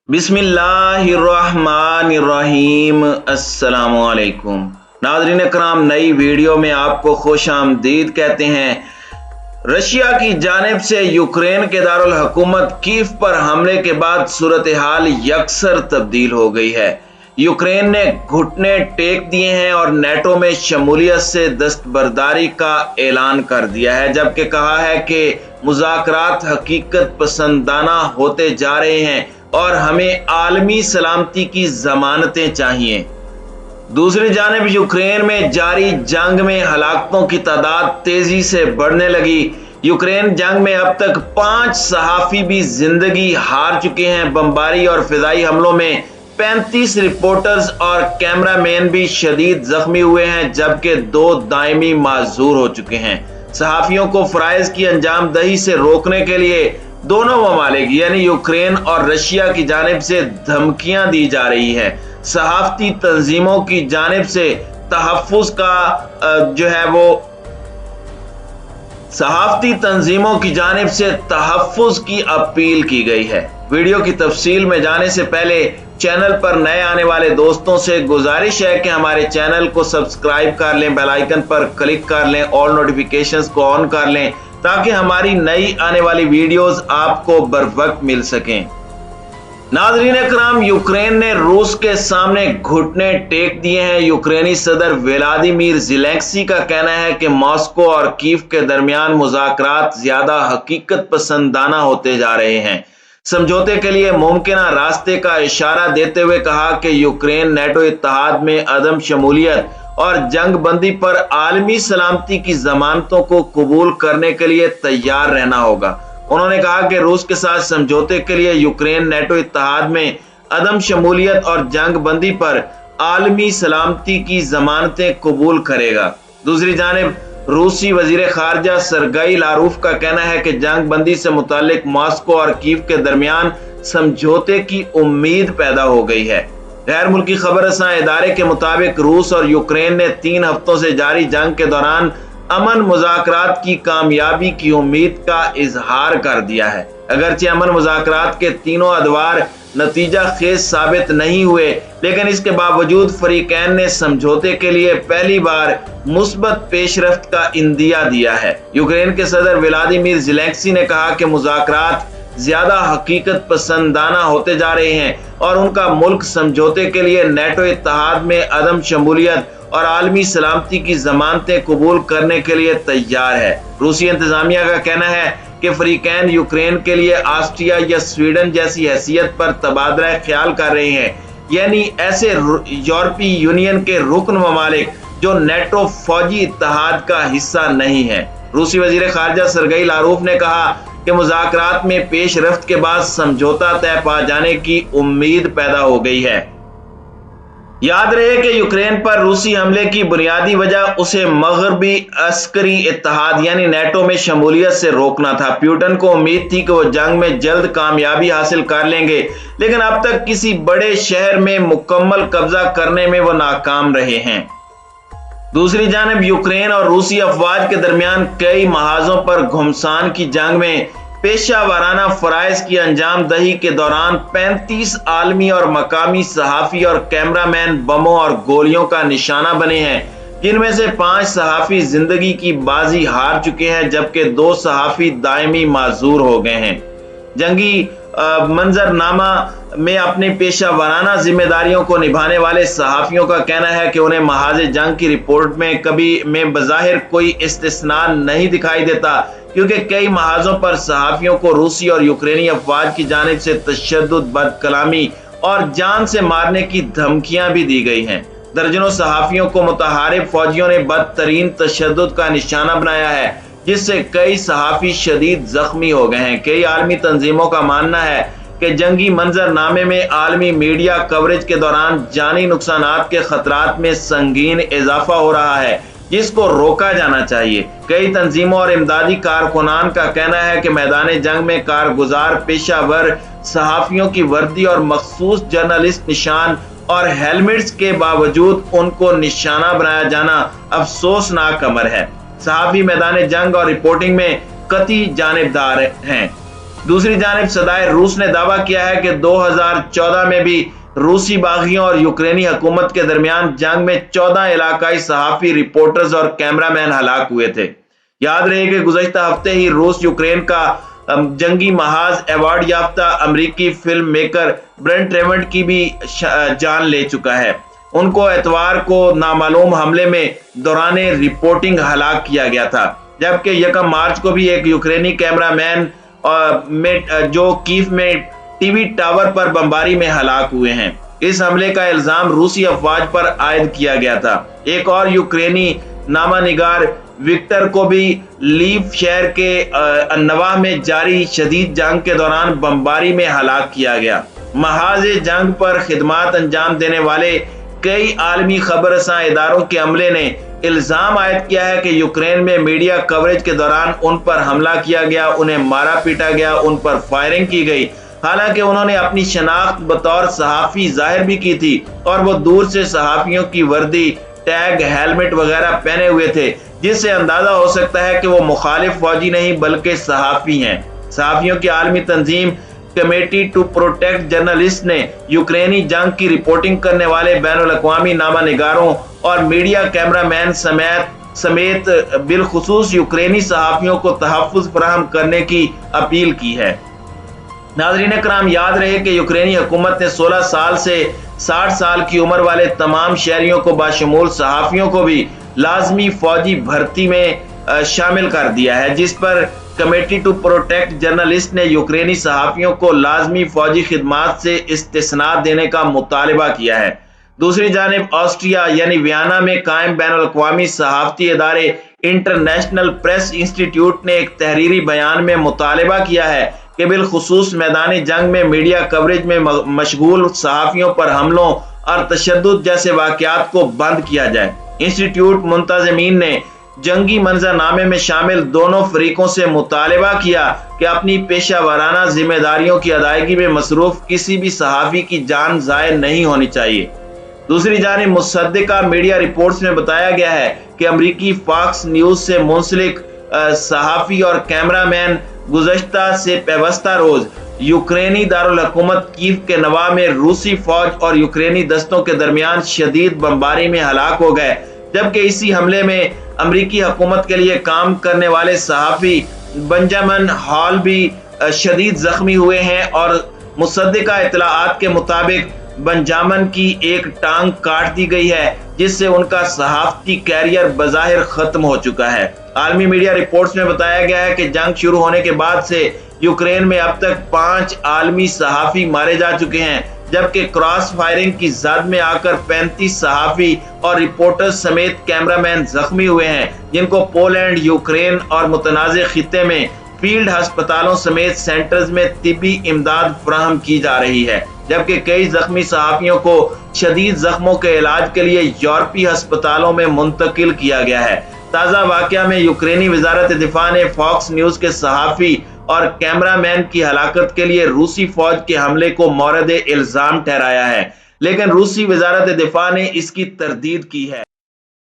बिस्मिल्लाहिर्रहमानिर्रहीम। अस्सलामुअलैकुम नाज़रीन कराम, नई वीडियो में आपको खुश आमदीद कहते हैं। रशिया की जानिब से यूक्रेन के दारुल हुकूमत कीव पर हमले के बाद सूरत हाल यकसर तब्दील हो गई है। यूक्रेन ने घुटने टेक दिए हैं और नेटो में शमूलियत से दस्तबरदारी का ऐलान कर दिया है, जबकि कहा है कि मुज़ाकरात हकीकत पसंदाना होते जा रहे हैं और हमें आलमी सलामती की जमानतें चाहिए। दूसरी जानिब यूक्रेन में जारी जंग में हलाकतों की तादाद तेजी से बढ़ने लगी। यूक्रेन जंग में अब तक 5 सहाफ़ी भी जिंदगी हार चुके हैं। बमबारी और फिजाई हमलों में 35 रिपोर्टर्स और कैमरामैन भी शदीद जख्मी हुए हैं, जबकि 2 दायमी माजूर हो चुके हैं। सहाफियों को फराइज की अंजाम दही से रोकने के लिए दोनों ममालिक यानी यूक्रेन और रशिया की जानिब से धमकियां दी जा रही है। सहाफती तंजीमों की जानिब से तहफ़्फ़ुज़ की अपील की गई है। वीडियो की तफसील में जाने से पहले चैनल पर नए आने वाले दोस्तों से गुजारिश है कि हमारे चैनल को सब्सक्राइब कर लें, बेल आइकन पर क्लिक कर लें, ऑल नोटिफिकेशंस को ऑन कर लें ताकि हमारी नई आने वाली वीडियोस आपको बर वक्त मिल सकें। नाज़रीन कराम, यूक्रेन ने रूस के सामने घुटने टेक दिए हैं। यूक्रेनी सदर व्लादिमीर ज़ेलेंस्की का कहना है कि मॉस्को और कीव के दरमियान मुज़ाकरात ज्यादा हकीकत पसंदाना होते जा रहे हैं। समझौते के लिए मुमकिन रास्ते का इशारा देते हुए कहा कि यूक्रेन नेटो इत्तेहाद में अदम शमूलियत और जंग बंदी पर आलमी सलामती की जमानतों को कबूल करने के लिए तैयार रहना होगा। उन्होंने कहा कि रूस के साथ समझौते के लिए यूक्रेन नेटो इत्तेहाद में अदम शमूलियत और जंग बंदी पर आलमी सलामती की जमानतें कबूल करेगा। दूसरी जानिब रूसी वजीर खारजा सरगई लारूफ का कहना है कि जंग बंदी से मुतालिक मॉस्को और कीव के दरमियान समझौते की उम्मीद पैदा हो गई है। गैर मुल्की खबर रसां इदारे के मुताबिक रूस और यूक्रेन ने 3 हफ्तों से जारी जंग के दौरान अमन मुज़ाकरात की कामयाबी की उम्मीद का इजहार कर दिया है। अगरचे अमन मुज़ाकरात के तीनों अदवार नतीजा खेज साबित नहीं हुए, लेकिन इसके बावजूद फरीकैन ने समझौते के लिए पहली बार मुस्बत पेशरफ्त का इंदिया दिया है। यूक्रेन के सदर व्लादिमीर ज़ेलेंस्की ने कहा कि मुज़ाकरात ज्यादा हकीकत पसंदाना होते जा रहे हैं और उनका मुल्क समझौते के लिए नेटो इत्तेहाद में अदम शमूलियत और आलमी सलामती की जमानतें कबूल करने के लिए तैयार है। रूसी इंतजामिया का कहना है कि फरीकैन यूक्रेन के लिए ऑस्ट्रिया या स्वीडन जैसी हैसियत पर तबादला ख्याल कर रहे हैं, यानी ऐसे यूरोपीय यूनियन के रुकन ममालिक जो नेटो फौजी इत्तेहाद का हिस्सा नहीं है। रूसी वजीर खारजा सरगई लारूफ ने कहा कि मुज़ाकरात में पेश रफ्त के बाद समझौता तय पा जाने की उम्मीद पैदा हो गई है। याद रहे कि यूक्रेन पर रूसी हमले की बुनियादी वजह उसे मगरबी अस्करी इत्तेहाद यानी नेटो में शमूलियत से रोकना था। पुतिन को उम्मीद थी कि वो जंग में जल्द कामयाबी हासिल कर लेंगे, लेकिन अब तक किसी बड़े शहर में मुकम्मल कब्जा करने में वो नाकाम रहे हैं। दूसरी जानिब यूक्रेन और रूसी अफवाज के दरमियान कई महाजों पर घुमसान की जंग में पेशा वाराना फराइज की अंजाम दही के दौरान 35 आलमी और मकामी सहाफ़ी और कैमरामैन बमों और गोलियों का निशाना बने हैं, जिनमें से 5 सहाफ़ी जिंदगी की बाजी हार चुके हैं, जबकि 2 सहाफ़ी दायमी माजूर हो गए हैं। जंगी मंजरनामा में अपनी पेशा वाराना जिम्मेदारियों को निभाने वाले सहाफियों का कहना है कि उन्हें महाजे जंग की रिपोर्ट में कभी बज़ाहिर कोई इस्तिस्ना नहीं दिखाई देता, क्योंकि कई महाजों पर सहाफियों को रूसी और यूक्रेनी अफवाज की जानिब से तशद्दुद, बदकलामी और जान से मारने की धमकियां भी दी गई हैं। दर्जनों सहाफियों को मुतहारिब फौजियों ने बदतरीन तशद्दुद का निशाना बनाया है, जिससे कई सहाफी शदीद जख्मी हो गए हैं। कई आलमी तंजीमों का मानना है कि जंगी मंजरनामे में आलमी मीडिया कवरेज के दौरान जानी नुकसानात के खतरात में संगीन इजाफा हो रहा है, जिसको रोका जाना चाहिए। कई तंजीमों और इमदादी कारकुनान का कहना है कि मैदान जंग में कारगुजार पेशावर सहाफियों की वर्दी और मखसूस जर्नलिस्ट निशान और हेलमेट्स के बावजूद उनको निशाना बनाया जाना अफसोसनाक अमर है। सहाफी मैदान जंग और रिपोर्टिंग में कतई जानिबदार हैं। दूसरी जानिब सदाए रूस ने दावा किया है कि 2014 में भी रूसी बागियों और यूक्रेनी हुकूमत के दरमियान जंग में 14 इलाकाई सहाफ़ी, रिपोर्टर्स और कैमरामैन हलाक हुए थे। याद रहे कि गुज़श्ता हफ्ते ही रूस यूक्रेन का जंगी महाज अवार्ड याफ्ता अमरीकी फिल्म मेकर ब्रेंट ट्रेवेंट की भी जान ले चुका है। उनको एतवार को नामालूम हमले में दौरान रिपोर्टिंग हलाक किया गया था, जबकि 1 मार्च को भी एक यूक्रेनी कैमरामैन जो कीव में टीवी टावर पर बमबारी में हलाक हुए हैं। इस हमले का इल्जाम रूसी अफवाज पर आयद किया गया था। एक और यूक्रेनी नामानिगार विक्टर को भी लीव शहर के अन्नवा में जारी शदीद जंग के दौरान बमबारी में हलाक किया गया। महाज जंग पर खिदमात अंजाम देने वाले कई आलमी खबरसां इदारों के अमले ने इल्जाम आयद किया है कि यूक्रेन में मीडिया कवरेज के दौरान उन पर हमला किया गया, उन्हें मारा पीटा गया, उन पर फायरिंग की गई। हालांकि उन्होंने अपनी शनाख्त बतौर सहाफ़ी जाहिर भी की थी और वो दूर से सहाफ़ियों की वर्दी, टैग, हेलमेट वगैरह पहने हुए थे, जिससे अंदाजा हो सकता है कि वो मुखालिफ फौजी नहीं बल्कि सहाफ़ी हैं। सहाफ़ियों की आलमी तंजीम कमेटी टू प्रोटेक्ट जर्नलिस्ट ने यूक्रेनी जंग की रिपोर्टिंग करने वाले बैनुल-अक़वामी नामानिगारों और मीडिया कैमरामैन समेत बिलखुसूस यूक्रेनी सहाफ़ियों को तहफ़्फ़ुज़ फराहम करने की अपील की है। नाज़रीन कराम, याद रहे कि यूक्रेनी हुकूमत ने 16 साल से 60 साल की उम्र वाले तमाम शहरियों को बाशमूल सहाफ़ियों को भी लाजमी फौजी भर्ती में शामिल कर दिया है, जिस पर कमेटी टू प्रोटेक्ट जर्नलिस्ट ने यूक्रेनी सहाफ़ियों को लाजमी फौजी खिदमात से इस्तिस्ना देने का मुतालबा किया है। दूसरी जानिब ऑस्ट्रिया यानी वियना में कायम बैनुल-अक़वामी सहाफ़ती इदारे इंटरनेशनल प्रेस इंस्टीट्यूट ने एक तहरीरी बयान में मुतालबा किया है कि बिलखुसूस मैदानी जंग में मीडिया कवरेज में मशगूल सहाफ़ियों पर हमलों और तशद्दुद जैसे वाक़यात को बंद किया जाए। इंस्टीट्यूट मुंतज़मीन ने जंगी मंजरनामे में शामिल दोनों फरीकों से मुतालबा किया कि अपनी पेशा वाराना जिम्मेदारियों की अदायगी में मसरूफ किसी भी सहाफ़ी की जान ज़ाय नहीं होनी चाहिए। दूसरी जानिब मुसद्दिका मीडिया रिपोर्ट्स में बताया गया है कि अमरीकी फॉक्स न्यूज़ से मुंसलिक सहाफ़ी और कैमरामैन गुज़श्ता से पेवस्ता रोज यूक्रेनी दारुल हुकूमत कीव के नवा में रूसी फौज और यूक्रेनी दस्तों के दरमियान शदीद बमबारी में हलाक हो गए, जबकि इसी हमले में अमरीकी हुकूमत के लिए काम करने वाले सहाफ़ी बेंजामिन हॉल भी शदीद जख्मी हुए हैं और मुसद्दिका इत्तलाआत के मुताबिक बेंजामिन की एक टांग काट दी गई है, जिससे उनका सहाफ़ती कैरियर बज़ाहिर खत्म हो चुका है। आलमी मीडिया रिपोर्ट्स में बताया गया है कि जंग शुरू होने के बाद से यूक्रेन में अब तक 5 आलमी सहाफ़ी मारे जा चुके हैं, जबकि क्रॉस फायरिंग की जद में आकर 35 सहाफ़ी और रिपोर्टर्स समेत कैमरामैन जख्मी हुए हैं, जिनको पोलैंड, यूक्रेन और मुतनाज़ खित्ते में फील्ड अस्पतालों समेत सेंटर्स में तिब्बी इमदाद फराहम की जा रही है, जबकि कई जख्मी सहाफ़ियों को शदीद जख्मों के इलाज के लिए यूरोपीय अस्पतालों में मुंतकिल किया गया है। ताज़ा वाक़या में यूक्रेनी वज़ारत दिफ़ा ने फॉक्स न्यूज़ के सहाफ़ी और कैमरामैन की हलाकत के लिए रूसी फौज के हमले को मौरद इल्ज़ाम ठहराया है, लेकिन रूसी वज़ारत दिफ़ा ने इसकी तरदीद की है।